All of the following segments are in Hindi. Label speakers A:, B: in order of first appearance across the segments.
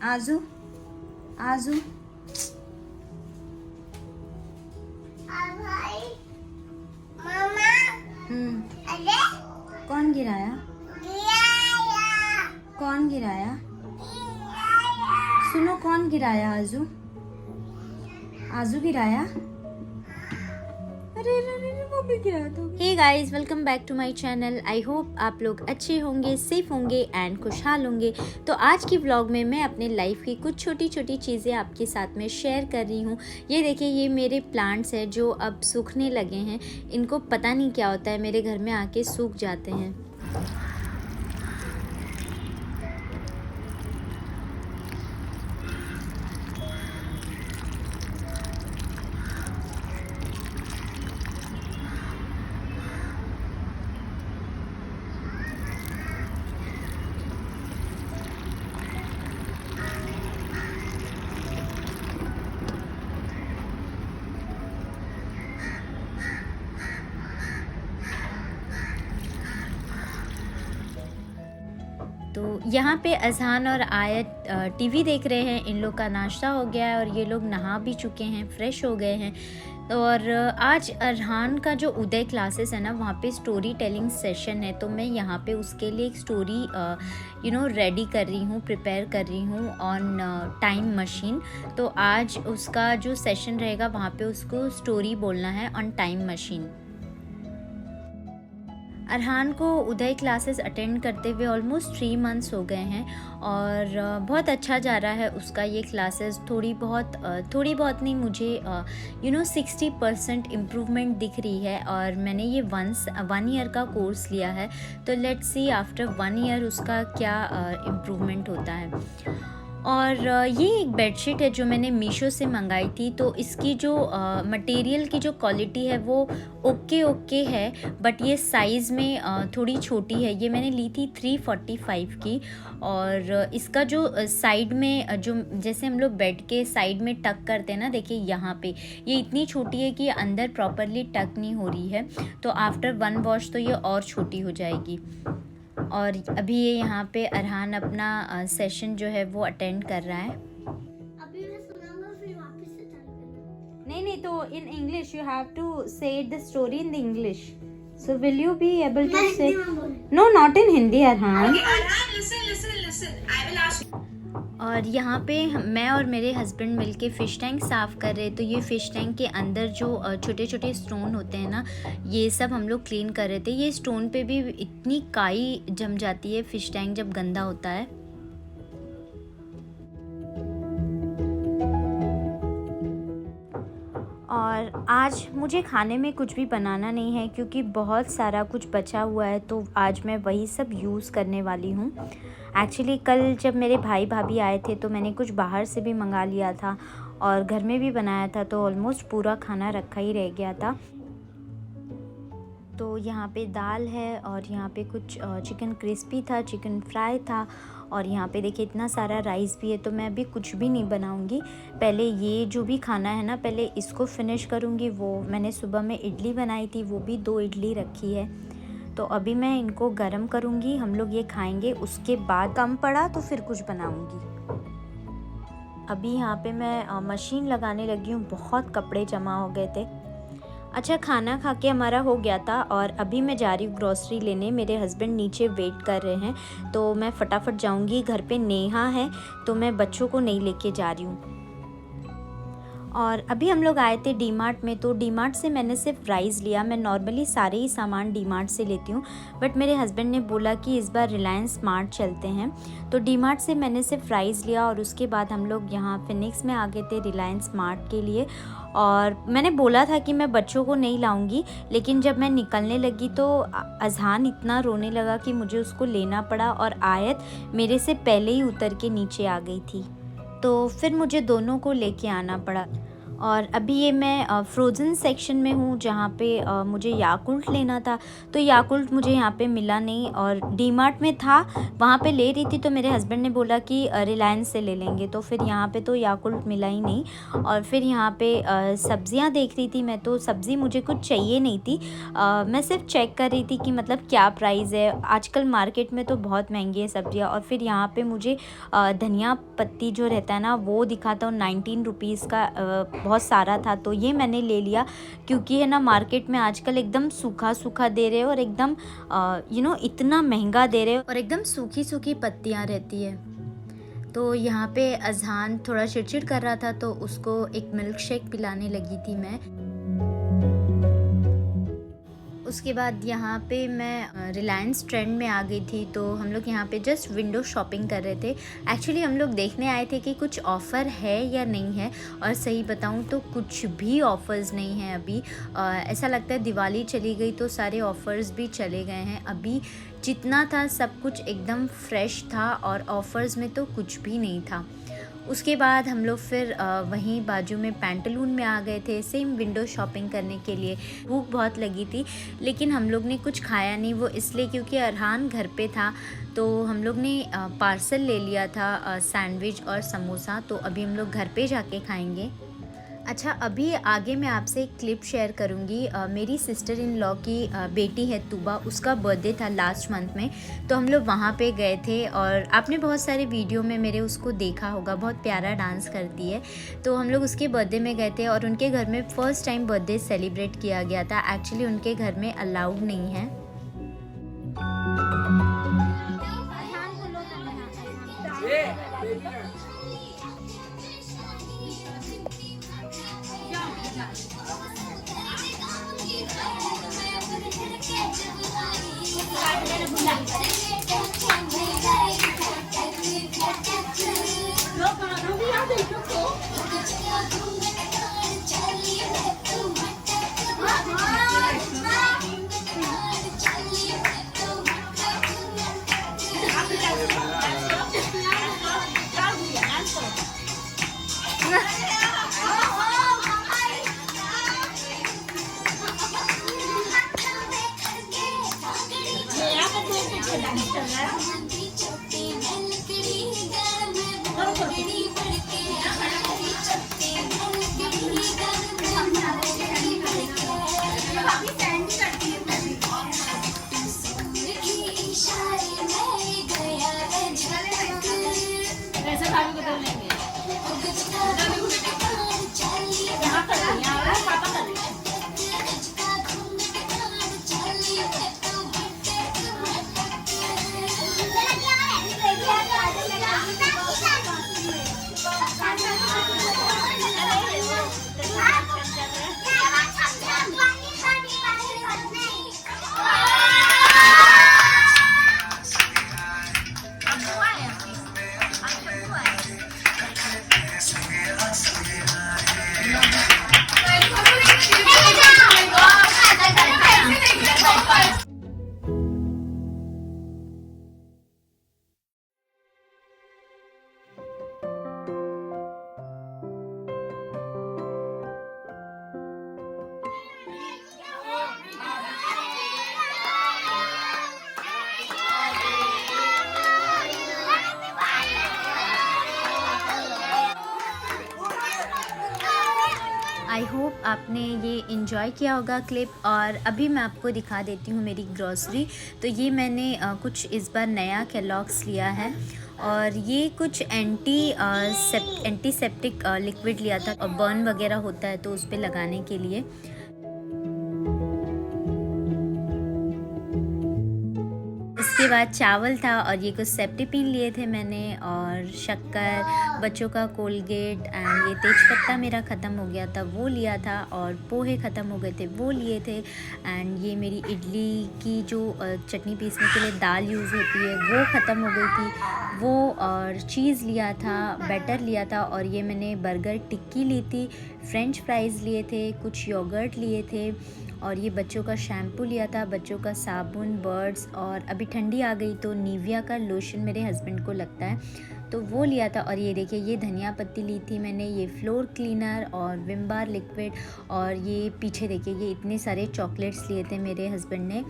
A: आजू आजू
B: अरे
A: कौन गिराया? कौन गिराया? सुनो, कौन गिराया? आजू आजू गिराया? अरे अरे अरे, वो भी गिरा तो। Hey guys, welcome back to my channel. I hope आप लोग अच्छे होंगे, सेफ होंगे एंड खुशहाल होंगे। तो आज की व्लॉग में मैं अपने लाइफ की कुछ छोटी छोटी चीज़ें आपके साथ में शेयर कर रही हूँ। ये देखिए, ये मेरे प्लांट्स हैं जो अब सूखने लगे हैं। इनको पता नहीं क्या होता है, मेरे घर में आके सूख जाते हैं। तो यहाँ पे अजहान और आयत टीवी देख रहे हैं। इन लोग का नाश्ता हो गया है और ये लोग नहा भी चुके हैं, फ्रेश हो गए हैं। और आज अरहान का जो उदय क्लासेस है ना, वहाँ पे स्टोरी टेलिंग सेशन है। तो मैं यहाँ पे उसके लिए एक स्टोरी रेडी कर रही हूँ, प्रिपेयर कर रही हूँ ऑन टाइम मशीन। तो आज उसका जो सेशन रहेगा वहाँ पे उसको स्टोरी बोलना है ऑन टाइम मशीन। अरहान को उदय क्लासेस अटेंड करते हुए ऑलमोस्ट 3 मंथ्स हो गए हैं और बहुत अच्छा जा रहा है उसका ये क्लासेस। थोड़ी बहुत नहीं, मुझे 60% इम्प्रूवमेंट दिख रही है। और मैंने ये 1 ईयर का कोर्स लिया है, तो लेट्स सी आफ्टर 1 ईयर उसका क्या इम्प्रूवमेंट होता है। और ये एक बेडशीट है जो मैंने मीशो से मंगाई थी। तो इसकी जो मटेरियल की जो क्वालिटी है वो ओके है, बट ये साइज़ में थोड़ी छोटी है। ये मैंने ली थी 345 की। और इसका जो साइड में जो जैसे हम लोग बेड के साइड में टक करते हैं ना, देखिए यहाँ पे ये इतनी छोटी है कि ये अंदर प्रॉपरली टक नहीं हो रही है। तो आफ्टर 1 वॉश तो ये और छोटी हो जाएगी। और अभी ये यहाँ पे अरहान अपना सेशन जो है वो अटेंड कर रहा है।
B: अभी मैं सुनाऊंगा फिर वापस से चालू करना।
A: नहीं, तो in English you have to say the story in the English. So will you be able to say? No, not in Hindi Arhan.
B: Listen. I will ask you.
A: और यहाँ पे मैं और मेरे हस्बैंड मिलके फ़िश टैंक साफ़ कर रहे। तो ये फ़िश टैंक के अंदर जो छोटे छोटे स्टोन होते हैं ना, ये सब हम लोग क्लीन कर रहे थे। ये स्टोन पे भी इतनी काई जम जाती है फ़िश टैंक जब गंदा होता है। और आज मुझे खाने में कुछ भी बनाना नहीं है क्योंकि बहुत सारा कुछ बचा हुआ है। तो आज मैं वही सब यूज़ करने वाली हूँ। एक्चुअली कल जब मेरे भाई भाभी आए थे तो मैंने कुछ बाहर से भी मंगा लिया था और घर में भी बनाया था, तो ऑलमोस्ट पूरा खाना रखा ही रह गया था। तो यहाँ पे दाल है और यहाँ पे कुछ चिकन क्रिस्पी था, चिकन फ्राई था। और यहाँ पे देखिए इतना सारा राइस भी है। तो मैं अभी कुछ भी नहीं बनाऊँगी, पहले ये जो भी खाना है ना, पहले इसको फिनिश करूँगी। वो मैंने सुबह में इडली बनाई थी, वो भी 2 इडली रखी है। तो अभी मैं इनको गरम करूँगी, हम लोग ये खाएंगे। उसके बाद कम पड़ा तो फिर कुछ बनाऊँगी। अभी यहाँ पे मैं मशीन लगाने लगी हूँ, बहुत कपड़े जमा हो गए थे। अच्छा, खाना खा के हमारा हो गया था और अभी मैं जा रही हूँ ग्रॉसरी लेने। मेरे हस्बैंड नीचे वेट कर रहे हैं, तो मैं फटाफट जाऊँगी। घर पे नेहा है तो मैं बच्चों को नहीं लेके जा रही हूँ। और अभी हम लोग आए थे डी-मार्ट में। तो डी-मार्ट से मैंने सिर्फ राइस लिया। मैं नॉर्मली सारे ही सामान डी-मार्ट से लेती हूँ, बट मेरे हस्बैंड ने बोला कि इस बार रिलायंस स्मार्ट चलते हैं। तो डी-मार्ट से मैंने सिर्फ राइस लिया और उसके बाद हम लोग यहाँ फिनिक्स में आ गए थे रिलायंस स्मार्ट के लिए। और मैंने बोला था कि मैं बच्चों को नहीं लाऊंगी, लेकिन जब मैं निकलने लगी तो अजहान इतना रोने लगा कि मुझे उसको लेना पड़ा। और आयत मेरे से पहले ही उतर के नीचे आ गई थी, तो फिर मुझे दोनों को लेके आना पड़ा। और अभी ये मैं फ़्रोज़न सेक्शन में हूँ जहाँ पे मुझे याकुल्ट लेना था। तो याकुल्ट मुझे यहाँ पे मिला नहीं और डीमार्ट में था, वहाँ पे ले रही थी तो मेरे हस्बैंड ने बोला कि रिलायंस से ले लेंगे। तो फिर यहाँ पे तो याकुल्ट मिला ही नहीं। और फिर यहाँ पे सब्ज़ियाँ देख रही थी मैं, तो सब्ज़ी मुझे कुछ चाहिए नहीं थी। मैं सिर्फ चेक कर रही थी कि मतलब क्या प्राइस है। आजकल मार्केट में तो बहुत महंगी है सब्ज़ियाँ। और फिर यहाँ पे मुझे धनिया पत्ती जो रहता है ना वो दिखा था, 19 रुपीज़ का बहुत सारा था। तो ये मैंने ले लिया क्योंकि है ना मार्केट में आजकल एकदम सूखा सूखा दे रहे हो और एकदम इतना महंगा दे रहे हो और एकदम सूखी सूखी पत्तियाँ रहती है। तो यहाँ पे अजहान थोड़ा चिड़चिड़ कर रहा था तो उसको एक मिल्क शेक पिलाने लगी थी मैं। उसके बाद यहाँ पे मैं रिलायंस ट्रेंड में आ गई थी। तो हम लोग यहाँ पे जस्ट विंडो शॉपिंग कर रहे थे। एक्चुअली हम लोग देखने आए थे कि कुछ ऑफ़र है या नहीं है, और सही बताऊँ तो कुछ भी ऑफ़र्स नहीं हैं अभी। ऐसा लगता है दिवाली चली गई तो सारे ऑफ़र्स भी चले गए हैं। अभी जितना था सब कुछ एकदम फ्रेश था और ऑफ़र्स में तो कुछ भी नहीं था। उसके बाद हम लोग फिर वहीं बाजू में पैंटालून में आ गए थे सेम विंडो शॉपिंग करने के लिए। भूख बहुत लगी थी लेकिन हम लोग ने कुछ खाया नहीं, वो इसलिए क्योंकि अरहान घर पे था। तो हम लोग ने पार्सल ले लिया था सैंडविच और समोसा। तो अभी हम लोग घर पे जाके खाएंगे। अच्छा, अभी आगे मैं आपसे एक क्लिप शेयर करूँगी। मेरी सिस्टर इन लॉ की बेटी है तूबा, उसका बर्थडे था लास्ट मंथ में। तो हम लोग वहाँ पे गए थे और आपने बहुत सारे वीडियो में मेरे उसको देखा होगा, बहुत प्यारा डांस करती है। तो हम लोग उसके बर्थडे में गए थे और उनके घर में फ़र्स्ट टाइम बर्थडे सेलिब्रेट किया गया था। एक्चुअली उनके घर में अलाउड नहीं है। आई होप आपने ये इन्जॉय किया होगा क्लिप। और अभी मैं आपको दिखा देती हूँ मेरी ग्रॉसरी। तो ये मैंने कुछ इस बार नया केलॉग्स लिया है और ये कुछ एंटीसेप्टिक लिक्विड लिया था और बर्न वगैरह होता है तो उस पर लगाने के लिए। इसके बाद चावल था और ये कुछ सेप्टिपिन लिए थे मैंने, और शक्कर, बच्चों का कोलगेट एंड ये तेज़पत्ता मेरा ख़त्म हो गया था वो लिया था, और पोहे ख़त्म हो गए थे वो लिए थे। एंड ये मेरी इडली की जो चटनी पीसने के लिए दाल यूज़ होती है वो ख़त्म हो गई थी वो, और चीज़ लिया था, बैटर लिया था, और ये मैंने बर्गर टिक्की ली थी, फ्रेंच फ्राइज़ लिए थे, कुछ योगर्ट लिए थे, और ये बच्चों का शैम्पू लिया था, बच्चों का साबुन, बर्ड्स, और अभी ठंडी आ गई तो निविया का लोशन मेरे हस्बैंड को लगता है तो वो लिया था। और ये देखिए ये धनिया पत्ती ली थी मैंने, ये फ्लोर क्लीनर और विम बार लिक्विड, और ये पीछे देखिए ये इतने सारे चॉकलेट्स लिए थे मेरे हस्बैंड ने।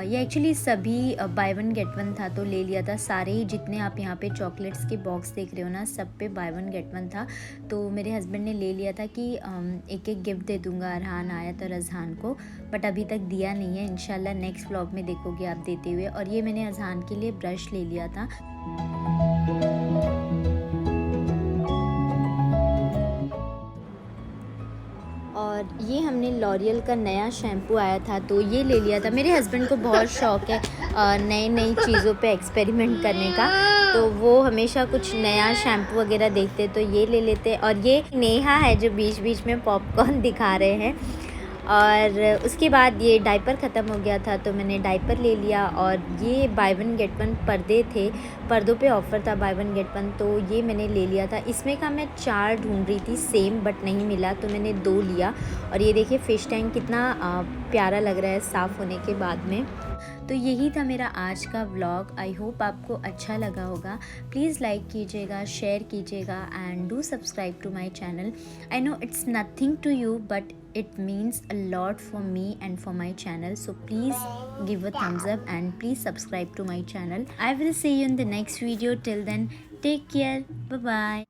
A: ये एक्चुअली सभी बाय वन गेट वन था तो ले लिया था। सारे ही जितने आप यहाँ पे चॉकलेट्स के बॉक्स देख रहे हो ना, सब पे बाय वन गेट वन था। तो मेरे हस्बैंड ने ले लिया था कि एक एक गिफ्ट दे दूँगा अरहान आया तो रज़हान को, बट अभी तक दिया नहीं है। इंशाल्लाह नेक्स्ट व्लॉग में देखोगे आप देते हुए। और ये मैंने अरहान के लिए ब्रश ले लिया था। और ये हमने लॉरियल का नया शैम्पू आया था तो ये ले लिया था। मेरे हस्बैंड को बहुत शौक़ है नई नई चीज़ों पे एक्सपेरिमेंट करने का, तो वो हमेशा कुछ नया शैम्पू वगैरह देखते तो ये ले लेते। और ये नेहा है जो बीच बीच में पॉपकॉर्न दिखा रहे हैं। और उसके बाद ये डायपर ख़त्म हो गया था तो मैंने डायपर ले लिया। और ये बाय वन गेट वन पर्दे थे, पर्दों पे ऑफ़र था बाय वन गेट वन, तो ये मैंने ले लिया था। इसमें का मैं 4 ढूंढ रही थी सेम, बट नहीं मिला तो मैंने 2 लिया। और ये देखिए फ़िश टैंक कितना प्यारा लग रहा है साफ़ होने के बाद में। तो यही था मेरा आज का व्लॉग। आई होप आपको अच्छा लगा होगा। प्लीज़ लाइक कीजिएगा, शेयर कीजिएगा and do subscribe to my channel. I know it's nothing to you but it means a lot for me and for my channel, so please give a thumbs up and please subscribe to my channel. I will see you in the next video. Till then, take care. Bye bye.